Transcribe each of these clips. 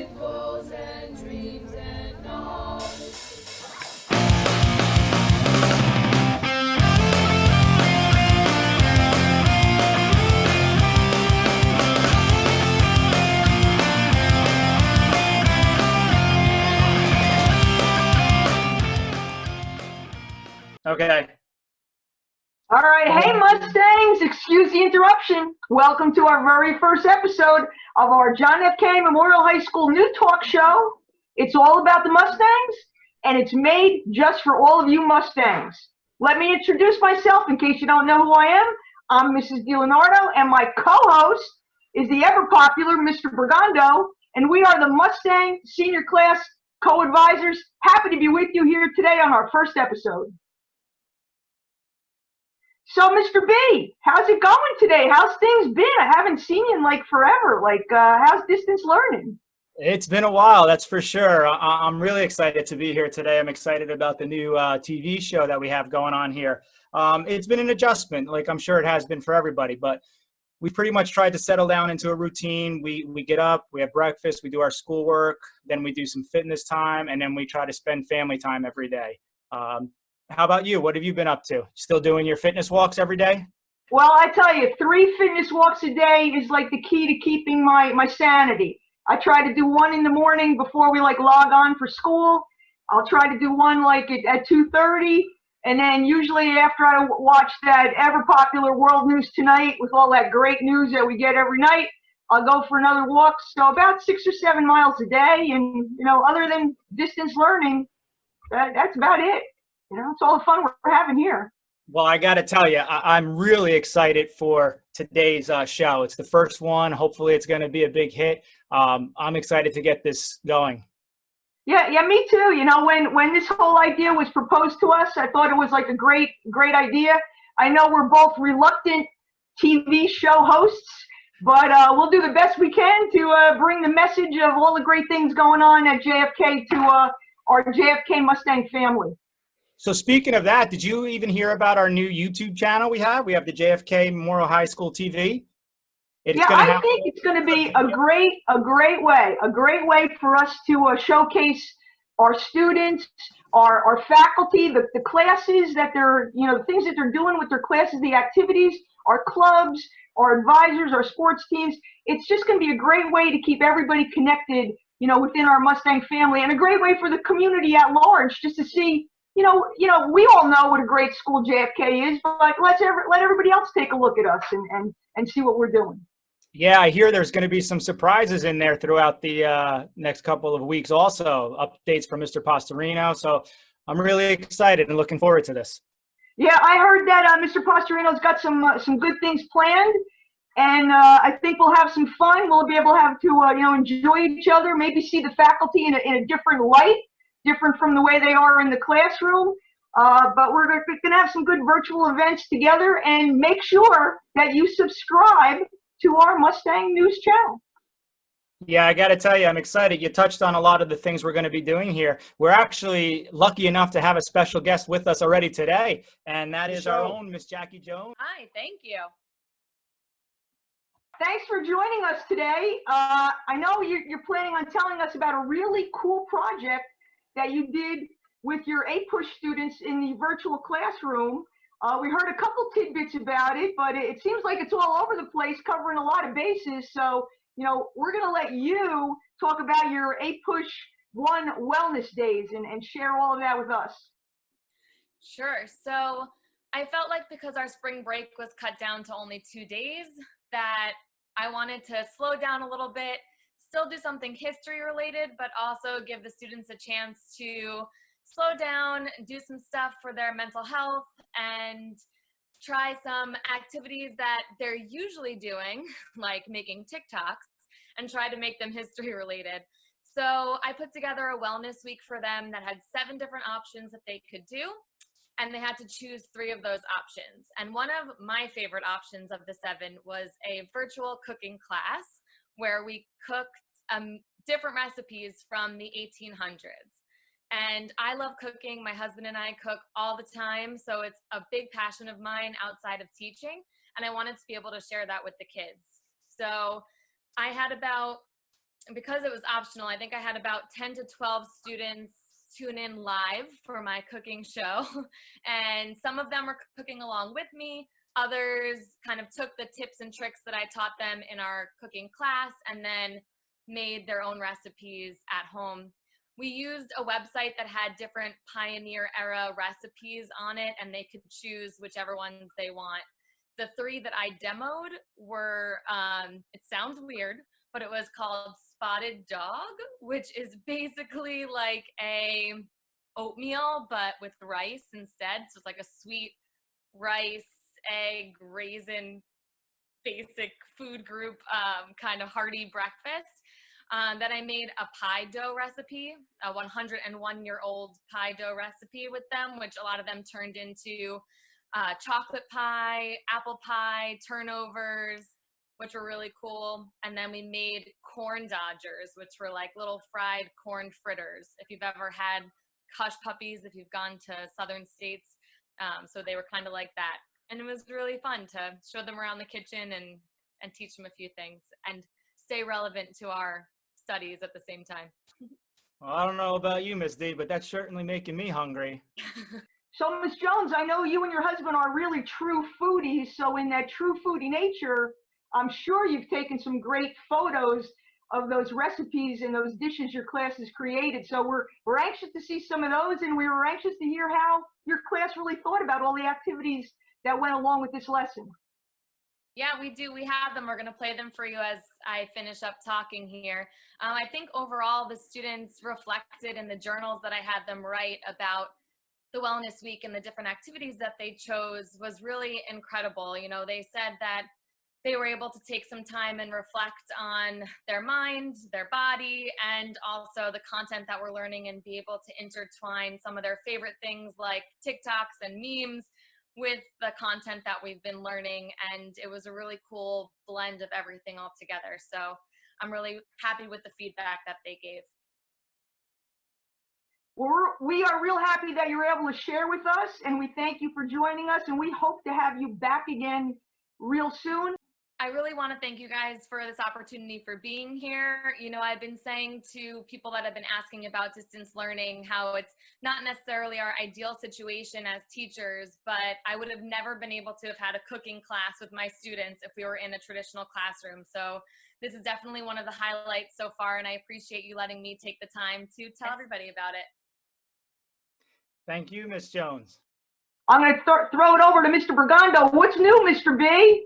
with goals and dreams and all. Okay. All right, hey Mustangs, excuse the interruption. Welcome to our very first episode of our John F. Kennedy Memorial High School new talk show. It's all about the Mustangs, and it's made just for all of you Mustangs. Let me introduce myself in case you don't know who I am. I'm Mrs. DiLeonardo, and my co-host is the ever-popular Mr. Bergando, and we are the Mustang Senior Class Co-Advisors. Happy to be with you here today on our first episode. So, Mr. B, how's it going today? How's things been? I haven't seen you in like forever. How's distance learning? It's been a while, that's for sure. I'm really excited to be here today. I'm excited about the new TV show that we have going on here. It's been an adjustment, like I'm sure it has been for everybody, but we pretty much tried to settle down into a routine. We get up, we have breakfast, we do our schoolwork, then we do some fitness time, and then we try to spend family time every day. How about you? What have you been up to? Still doing your fitness walks every day? Well, I tell you, 3 fitness walks a day is like the key to keeping my sanity. I try to do one in the morning before we log on for school. I'll try to do one at 2:30, and then usually after I watch that ever popular World News Tonight with all that great news that we get every night, I'll go for another walk. So about 6 or 7 miles a day, and other than distance learning, that's about it. It's all the fun we're having here. Well, I got to tell you, I'm really excited for today's show. It's the first one. Hopefully it's going to be a big hit. I'm excited to get this going. Yeah, me too. When this whole idea was proposed to us, I thought it was like a great idea. I know we're both reluctant TV show hosts, but we'll do the best we can to bring the message of all the great things going on at JFK to our JFK Mustang family. So speaking of that, did you even hear about our new YouTube channel we have? We have the JFK Memorial High School TV. I think it's going to be a great way for us to showcase our students, our faculty, the classes that they're, the things that they're doing with their classes, the activities, our clubs, our advisors, our sports teams. It's just going to be a great way to keep everybody connected, within our Mustang family, and a great way for the community at large just to see. We all know what a great school JFK is, but let everybody else take a look at us and see what we're doing. Yeah, I hear there's going to be some surprises in there throughout the next couple of weeks also, updates from Mr. Pastorino. So I'm really excited and looking forward to this. Yeah, I heard that Mr. Pastorino's got some good things planned, and I think we'll have some fun. We'll be able to have to enjoy each other, maybe see the faculty in a different light. Different from the way they are in the classroom, but we're going to have some good virtual events together, and make sure that you subscribe to our Mustang News channel. Yeah, I got to tell you, I'm excited. You touched on a lot of the things we're going to be doing here. We're actually lucky enough to have a special guest with us already today, and that is our own Miss Jackie Jones. Hi, thank you. Thanks for joining us today. I know you're planning on telling us about a really cool project that you did with your A-Push students in the virtual classroom. We heard a couple tidbits about it, but it seems like it's all over the place, covering a lot of bases. So, we're going to let you talk about your A-Push 1 wellness days and share all of that with us. Sure. So I felt like because our spring break was cut down to only 2 days, that I wanted to slow down a little bit, still do something history related, but also give the students a chance to slow down, do some stuff for their mental health, and try some activities that they're usually doing, like making TikToks, and try to make them history related. So I put together a wellness week for them that had 7 different options that they could do, and they had to choose 3 of those options. And one of my favorite options of the 7 was a virtual cooking class, where we cooked different recipes from the 1800s. And I love cooking. My husband and I cook all the time, so it's a big passion of mine outside of teaching, and I wanted to be able to share that with the kids. So I had about because it was optional, I think I had about 10 to 12 students tune in live for my cooking show. And some of them were cooking along with me. Others kind of took the tips and tricks that I taught them in our cooking class and then made their own recipes at home. We used a website that had different pioneer era recipes on it, and they could choose whichever ones they want. The 3 that I demoed were, it sounds weird, but it was called Spotted Dog, which is basically like a oatmeal, but with rice instead. So it's like a sweet rice, egg, raisin, basic food group kind of hearty breakfast. Then I made a pie dough recipe, a 101-year-old pie dough recipe with them, which a lot of them turned into chocolate pie, apple pie, turnovers, which were really cool. And then we made corn dodgers, which were like little fried corn fritters. If you've ever had hush puppies, if you've gone to southern states, so they were kind of like that. And it was really fun to show them around the kitchen and teach them a few things and stay relevant to our studies at the same time. Well, I don't know about you, Miss D, but that's certainly making me hungry. So, Ms. Jones, I know you and your husband are really true foodies. So in that true foodie nature, I'm sure you've taken some great photos of those recipes and those dishes your class has created. So we're anxious to see some of those, and we were anxious to hear how your class really thought about all the activities that went along with this lesson. Yeah, we do. We have them. We're going to play them for you as I finish up talking here. I think overall the students reflected in the journals that I had them write about the Wellness Week and the different activities that they chose was really incredible. You know, they said that they were able to take some time and reflect on their mind, their body, and also the content that we're learning and be able to intertwine some of their favorite things like TikToks and memes with the content that we've been learning. And it was a really cool blend of everything all together. So I'm really happy with the feedback that they gave. Well, we are real happy that you're able to share with us, and we thank you for joining us, and we hope to have you back again real soon. I really want to thank you guys for this opportunity for being here. You know, I've been saying to people that have been asking about distance learning how it's not necessarily our ideal situation as teachers, but I would have never been able to have had a cooking class with my students if we were in a traditional classroom. So this is definitely one of the highlights so far, and I appreciate you letting me take the time to tell everybody about it. Thank you, Miss Jones. I'm going to throw it over to Mr. Bergando. What's new, Mr. B?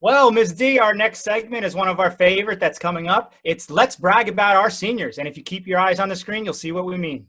Well, Ms. D, our next segment is one of our favorite that's coming up. It's Let's Brag About Our Seniors. And if you keep your eyes on the screen, you'll see what we mean.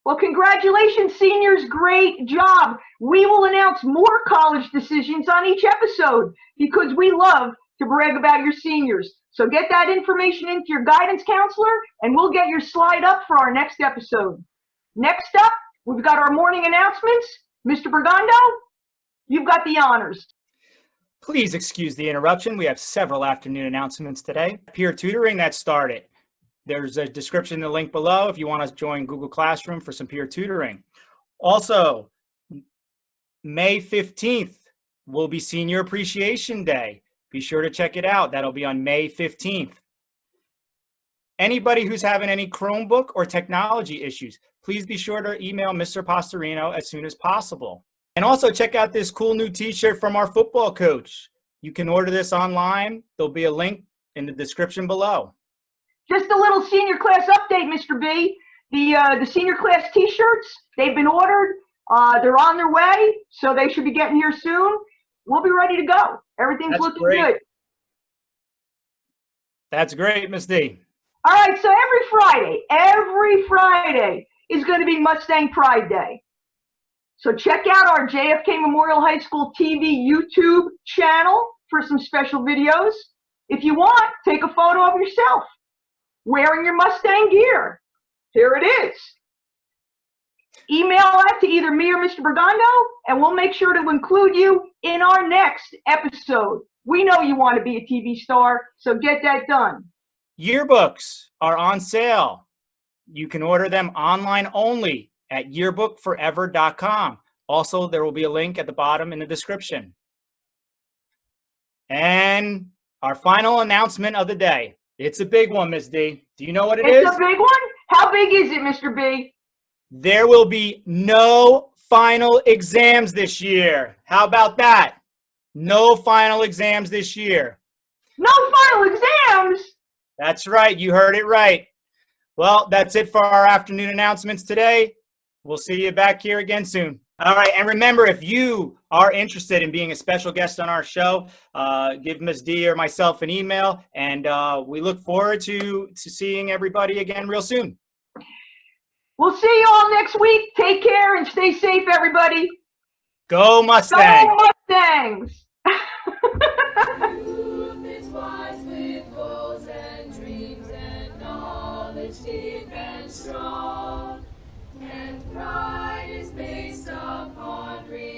Well, congratulations, seniors. Great job. We will announce more college decisions on each episode because we love to brag about your seniors. So get that information into your guidance counselor, and we'll get your slide up for our next episode. Next up, we've got our morning announcements. Mr. Bergando, you've got the honors. Please excuse the interruption. We have several afternoon announcements today. Peer tutoring that started. There's a description in the link below if you want to join Google Classroom for some peer tutoring. Also, May 15th will be Senior Appreciation Day. Be sure to check it out. That'll be on May 15th. Anybody who's having any Chromebook or technology issues, please be sure to email Mr. Pastorino as soon as possible. And also check out this cool new t-shirt from our football coach. You can order this online. There'll be a link in the description below. Just a little senior class update, Mr. B. The senior class T-shirts, they've been ordered. They're on their way, so they should be getting here soon. We'll be ready to go. Everything's That's looking great. good. That's great, Ms. D. All right, so every Friday is going to be Mustang Pride Day. So check out our JFK Memorial High School TV YouTube channel for some special videos. If you want, take a photo of yourself wearing your Mustang gear. Here it is. Email that to either me or Mr. Bergondo, and we'll make sure to include you in our next episode. We know you want to be a TV star, so get that done. Yearbooks are on sale. You can order them online only at yearbookforever.com. Also, there will be a link at the bottom in the description. And our final announcement of the day. It's a big one, Ms. D. Do you know what it is? It's a big one? How big is it, Mr. B? There will be no final exams this year. How about that? No final exams this year. No final exams? That's right. You heard it right. Well, that's it for our afternoon announcements today. We'll see you back here again soon. All right. And remember, if you are interested in being a special guest on our show, give Ms. D or myself an email, and we look forward to seeing everybody again real soon. We'll see you all next week. Take care and stay safe, everybody. Go Mustang! Go Mustangs! Youth is wise with goals and dreams and knowledge deep and strong, and pride